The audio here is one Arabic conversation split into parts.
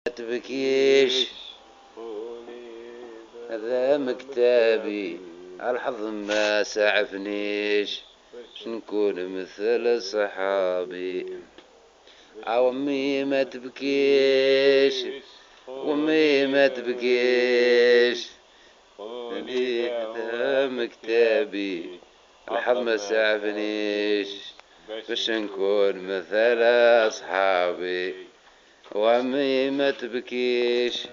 تبكيش هذا مكتابي الحظ ما سعفنيش شنكون مثل صحابي عوامي ما تبكيش وامي ما تبكيش هذا مكتابي الحظ ما سعفنيش باش نكون مثل اصحابي وامي ما تبكيش.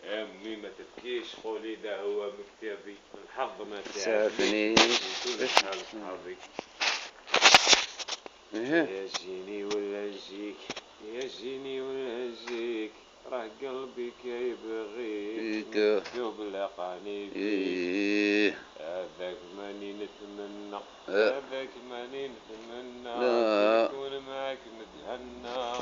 امي ما تبكيش قولي ده هو مكتبي الحظ ما سعفنيش باش اصحابي يا جيني ولا جيك يا جيني ولا جيك راه قلبي كيبغيك مكتوب لقاني فيك هذاك ماني نتمنى هذاك ماني نتمنى يكون معك نتهنى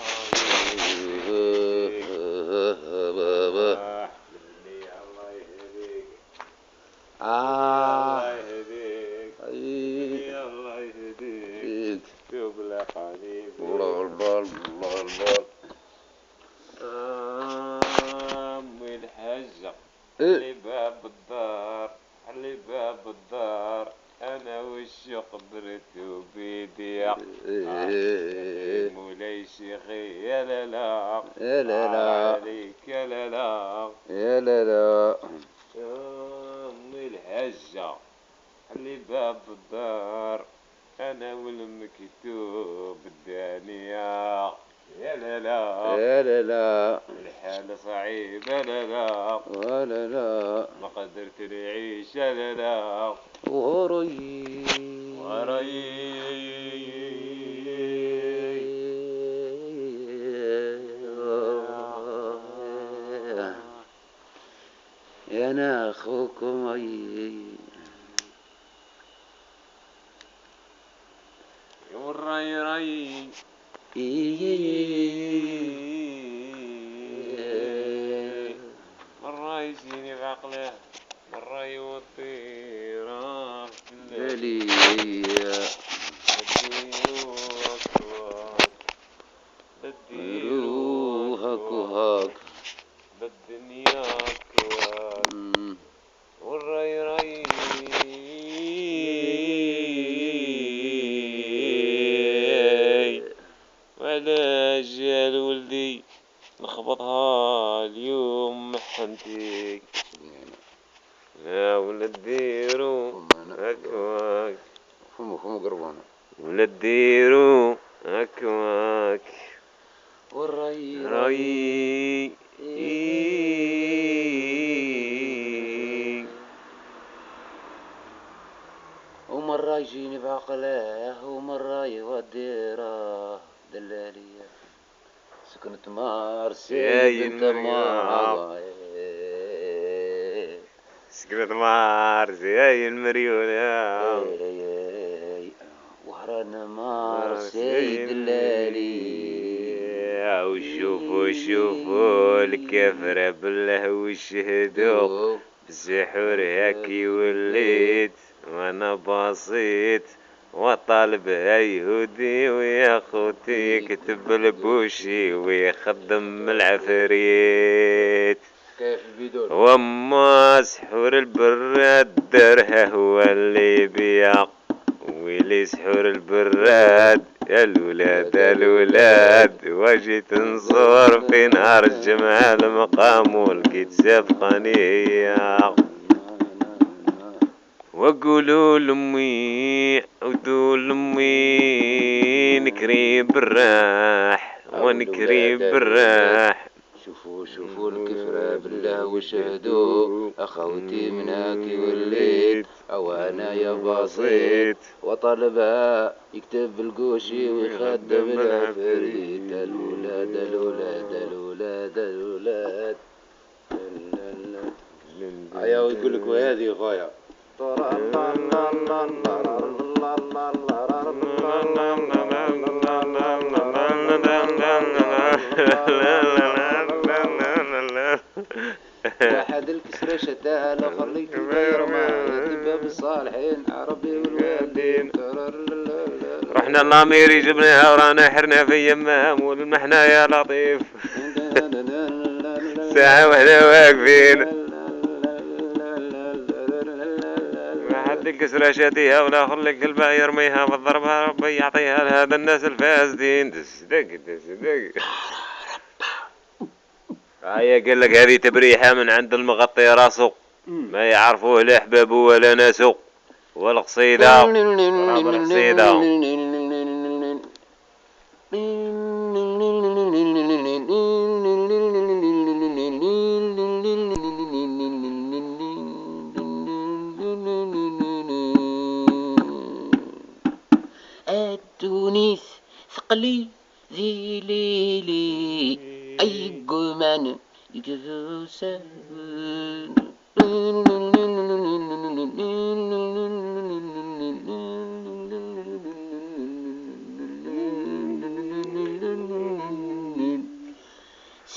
الله يهديك الله يهديك الله يهديك مكتوب لقاني أمي الحجة اللي باب الدار اللي باب الدار أنا والشوق درتو بيدي مولاي شيخي يا لالا يا لالا عليك يا لالا يا لالا أمي الحجة اللي باب الدار أنا والمكتوب الدانية يا لالا يا لالا الحال صعيبة لالا ولا لا ما قدرت نعيش لالا وراي يا انا اخوكم والراي مرة يجيني بعقله مرة يوطيره دليا بديرو هاك وهاك بالدنيا كواك والراي وعلى جال ولدي نخبطها اليوم محنتي يا ولد ديرو هكواك فمو قربونا ولد ديرو هكواك والراي ومرة يجيني بعقله ومرة يوديره دلالية سكنت مارسي بنت سكنت مارسي المريولة وهران مارسي دلالي وشوفوا الكفرة بالله وشهدوا بسحور هاكي وليت وانا بسيط وطالب يهودي ويا خوتي يكتب البوشي ويخدم العفريت وما سحور البراد درها هو اللي بيع ويلي سحور البراد يا الولاد وجيت نزور في نهار الجمعة المقام ولقيت سفقانية وقولوا لامي عودوا لامي نكري بالراح ونكري بالراح شوفوا الكفرة بالله وشهدوا أخوتي مناكي وليت أو أنا يا بسيط وطلبها يكتب بالقوشي ويخدم العفريت الولاد أيا ويقول لك وهذه غاية واحد الكسرة شدها الاخر ليت غير ما يدب بالصالحين عربي والوالدين احنا اللاميري جبناها ورانا حرنا في يمها والمحنا يا لطيف ساعة واحدة واقفين ما حد يكسر شاتيها ولا خلك الباقي يرميها بالضربها ربي يعطيها لهذا الناس الفاسدين دق هيا قال لك هذه تبريحة من عند المغطي راسه ما يعرفوه لا احبابه ولا ناسه والقصيدة راب القصيدة تونس ثقلي ذي ليلي أي قمان يقفوسان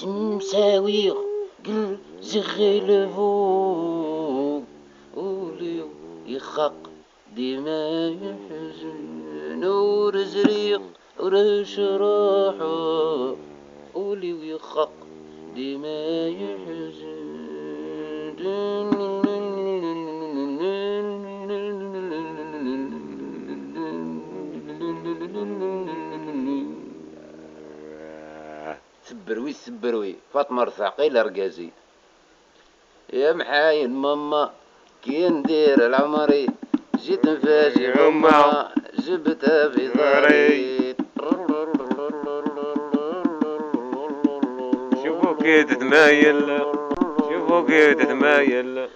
سمساويغ قل زغلفو وليو يخق ديما يحزن نور زريق ورش روحو وليو يخق ديما يحزن سبروي فاطمة رثاقيل رقازي يا محاين ماما كي ندير العمري جيت نفاجئ ماما جبتها في ضري شوفوا كي تتمايل شوفوا كي تتمايل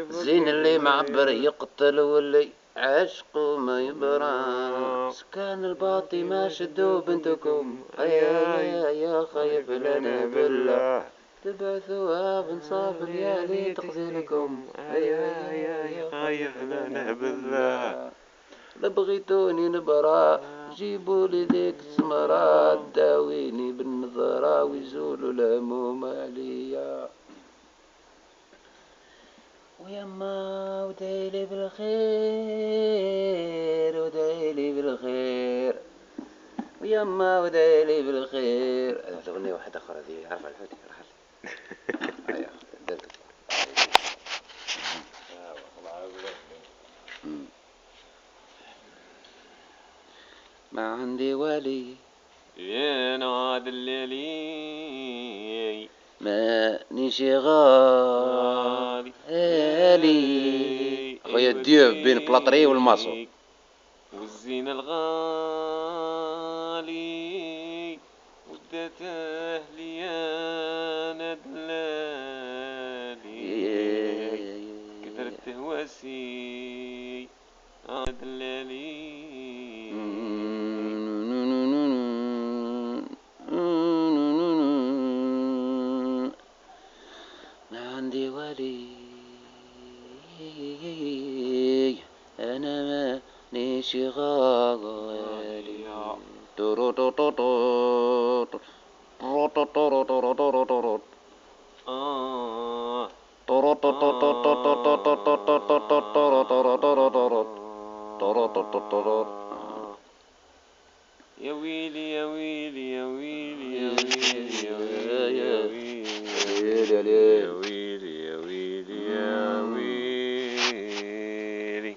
زين اللي معبر يقتل واللي عشقه ما يبرى سكان الباطي ما شدوا بنتكم يا خايف لنا بالله تبعثوها بنصاف ليالي تغزلكم يا خايف لنا بالله لبغيتوني نبرا جيبوا لي ذيك السمرة داويني بالنظرة ويزولوا الهموم عليا ويما ودايلي بالخير ودايلي بالخير ويما ودايلي بالخير هذه أغنية واحدة أخرى ذي عارفة الحوتي رحل هيا درت ما عندي ولي يا ناد الليلي ماني شغال هالي خويا الديوب بين بلاطري والماسو والزين الغالي ودته لي انا دلالي كثرت هواسي دلالي ما عندي ولي أنا ماني شغال يا ويلي يا ويلي يا ويلي يا ويلي يا ويلي يا ويلي يا ويلي يا ويلي يا ويلي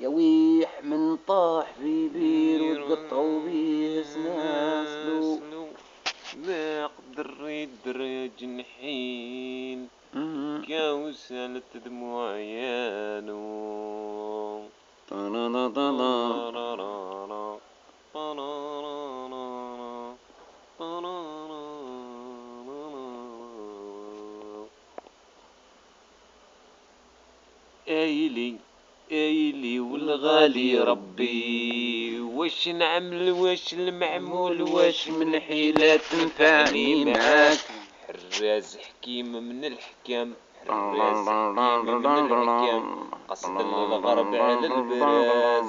يا ويح من طاح في بير وتقطعوا بيه سناسلو ما قدر يدر جنحين كا وسالت دموع عيانو ايلي والغالي ربي واش نعمل واش المعمول واش من حيلة تنفعني معاك حراز حكيم من الحكام حراز حكيم من الحكام قصد الغرب على البراز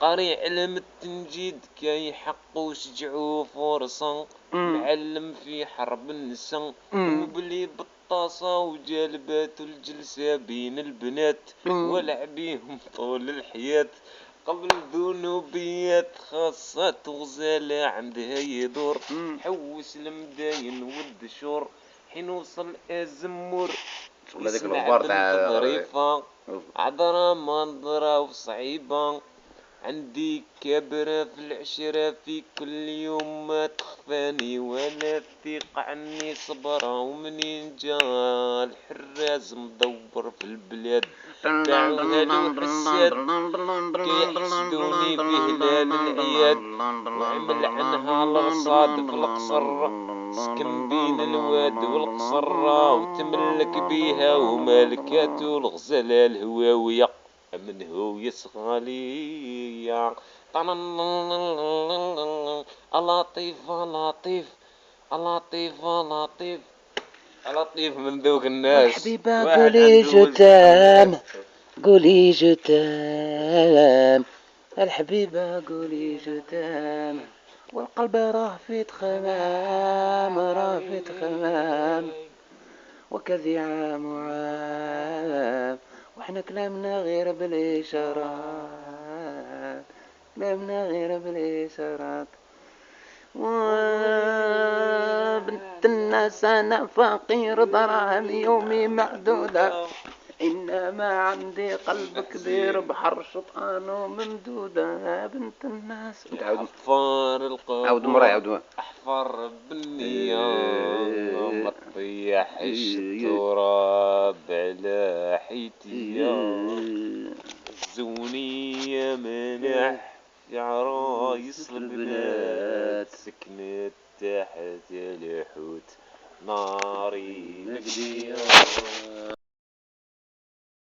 قاري علم التنجيد كي حقو شجعو فرصا معلم في حرب النسا وبلي الطاسة وجلبات الجلسة بين البنات ولعبيهم طول الحياة. قبل ذنوبيات خاصة تغزالة عندها يدور حوس المداين والدشور حين وصل الزمور شغل هذيك يسمع الغبار بنت تاع ظريفة عذرة منظرة وصعيبة عندي كبرة في العشرة في كل يوم ما تخفاني ولا تثيق عني صبرة ومنين جا الحراز مدور في البلاد باعوها له حساد كيحسدوني بهلال العياد وعمل عنها الرصاد في القصر سكن بين الواد والقصرة وتملك بيها ومالكاتو الغزالة الهواوية من هو يسغالية لطيف لطيف لطيف لطيف لطيف من ذوق الناس. حبيبة قولي جتام قولي جتام الحبيبة قولي جتام والقلب راه في تخمام راه في تخمام وكذي عام وعام واحنا كلامنا غير بالإشارات كلامنا غير بالإشارات وبنت الناس أنا فقير دراهم يومي معدودة إنما عندي قلب كبير بحر شطآن وممدودة بنت الناس. حفار القبور عود مرة عود احفر بالنية ما تطيحش التراب على حيتيا الزونية منح في عرايس البلاد سكنت تحت الحوت ناري مجدية.